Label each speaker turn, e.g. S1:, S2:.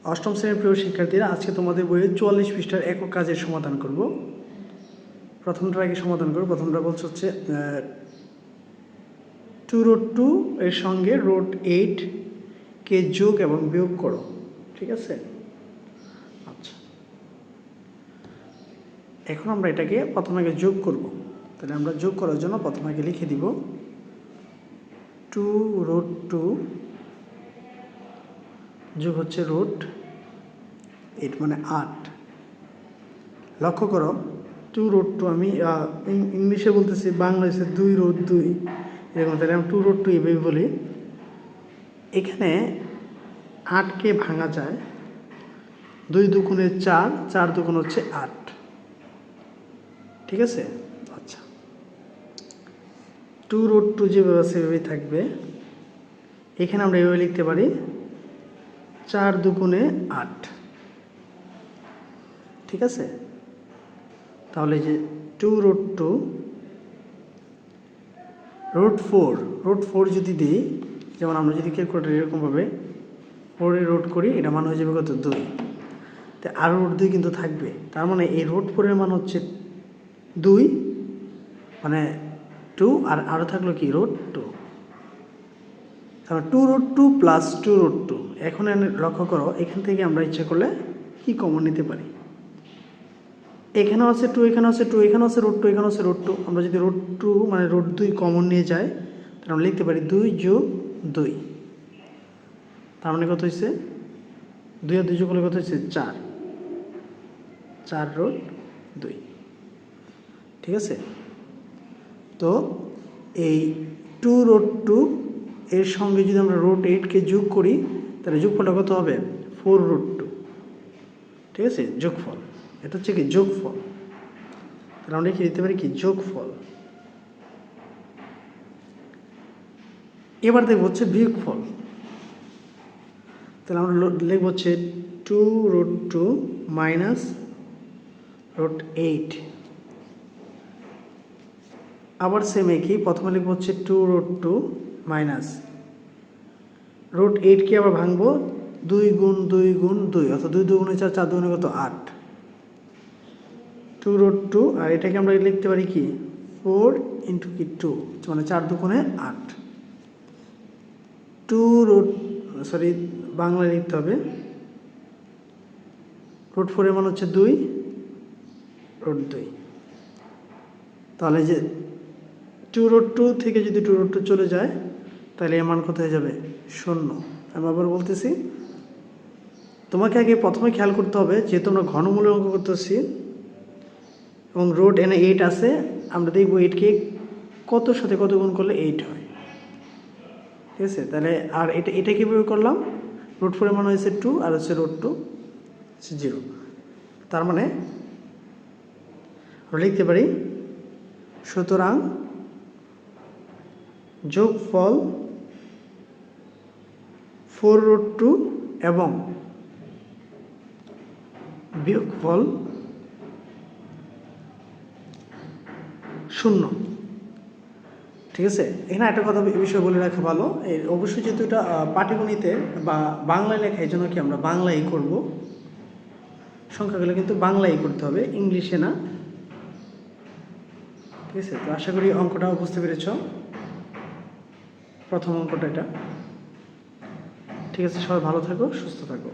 S1: অষ্টম শ্রেণীর প্রিয় শিক্ষার্থীরা, আজকে তোমাদের বইয়ের 44 পৃষ্ঠার একক কাজের সমাধান করব। প্রথমটার আগে সমাধান করব। প্রথমটা বলছে হচ্ছে 2√2 এর সঙ্গে √8 কে যোগ এবং বিয়োগ করো। ঠিক আছে, আচ্ছা, এখন আমরা এটাকে প্রথমে আগে যোগ করব। তাহলে আমরা যোগ করার জন্য প্রথমে আগে লিখে দিব 2√2 যোগ হচ্ছে √8 মানে 8। লক্ষ্য করো 2√2 আমি ইংলিশে বলতেছি, বাংলা হচ্ছে 2√2 এরকম। তাহলে আমি 2√2 এভাবে বলি। এখানে 8কে ভাঙা যায় 2 দুগুণে 4, 4 দুগুণ হচ্ছে 8। ঠিক আছে, আচ্ছা, 2√2 যেভাবে আছে সেভাবেই থাকবে। এখানে আমরা এভাবে লিখতে পারি 4 দুগুণে 8। ঠিক আছে, তাহলে যে 2√2 √4 যদি দিই, যেমন আমরা যদি ক্যালকুলেটার এরকমভাবে 4 এর রুট করি, এটা মান হয়ে যাবে কত? 2। তো আরও √2 কিন্তু থাকবে, তার মানে এই √4 এর মান হচ্ছে 2, মানে 2, আর আরও থাকলো কি? √2। তারপর 2√2 প্লাস 2√2। এখন লক্ষ্য করো, এখান থেকে আমরা ইচ্ছা করলে কি কমন নিতে পারি। এখানেও আছে 2, এখানেও আছে 2, এখানেও আছে √2, এখানেও আছে √2। আমরা যদি √2 মানে √2 কমন নিয়ে যাই, তাহলে আমরা লিখতে পারি 2 যোগ 2। তার মানে কত হয়েছে? 2 আর 2 যোগ করলে কত হয়েছে? 4। 4√2। ঠিক আছে, তো এই 2√2 এর সঙ্গে যদি আমরা √8কে যোগ করি, তাহলে যোগফলটা কত হবে? 4√2। ঠিক আছে, যোগফল। এটা হচ্ছে কি? যোগফল। তাহলে আমরা লিখে দিতে পারি কি? যোগফল। এবার দেখব হচ্ছে বিয়োগফল। তাহলে আমরা লিখব হচ্ছে 2√2 মাইনাস √8। আবার সেম একই, প্রথমে লিখব হচ্ছে 2√2 মাইনাস √8কে আবার ভাঙবো 2 গুণ 2 গুণ 2, অর্থাৎ 2 দুগুণে 4, 4 দুগুণে কত? 8। 2√2, আর এটাকে আমরা লিখতে পারি কি? 4 ইন্টু কি 2, মানে 4 দুগুণে 8। বাংলায় লিখতে হবে √4 এর মান হচ্ছে 2, √2। তাহলে যে 2√2 থেকে যদি 2√2 চলে যায়, তাহলে এর মান কত হয়ে যাবে? 0। আমি আবার বলতেছি, তোমাকে আগে প্রথমে খেয়াল করতে হবে, যেহেতু আমরা ঘনমূলের অঙ্ক করতেছি এবং √8 আছে, আমরা দেখব 8কে কতর সাথে কত গুণ করলে 8 হয়। ঠিক আছে, তাহলে আর এটা কীভাবে করলাম? √4 এর মান হয়েছে 2, আর হচ্ছে √2 0। তার মানে আমরা লিখতে পারি, সুতরাং যোগফল 4√2 এবং বিয়োগফল 0। ঠিক আছে, এখানে একটা কথা বিষয় বলে রাখা ভালো, অবশ্যই যেহেতু এটা পাটিগণিতে বা বাংলায় লেখা, এই জন্য কি আমরা বাংলায় করব। সংখ্যাগুলো কিন্তু বাংলায় করতে হবে, ইংলিশে না। ঠিক আছে, তো আশা করি অঙ্কটাও বুঝতে পেরেছ, প্রথম অঙ্কটা এটা। ঠিক আছে, সবাই ভালো থাকো, সুস্থ থাকো।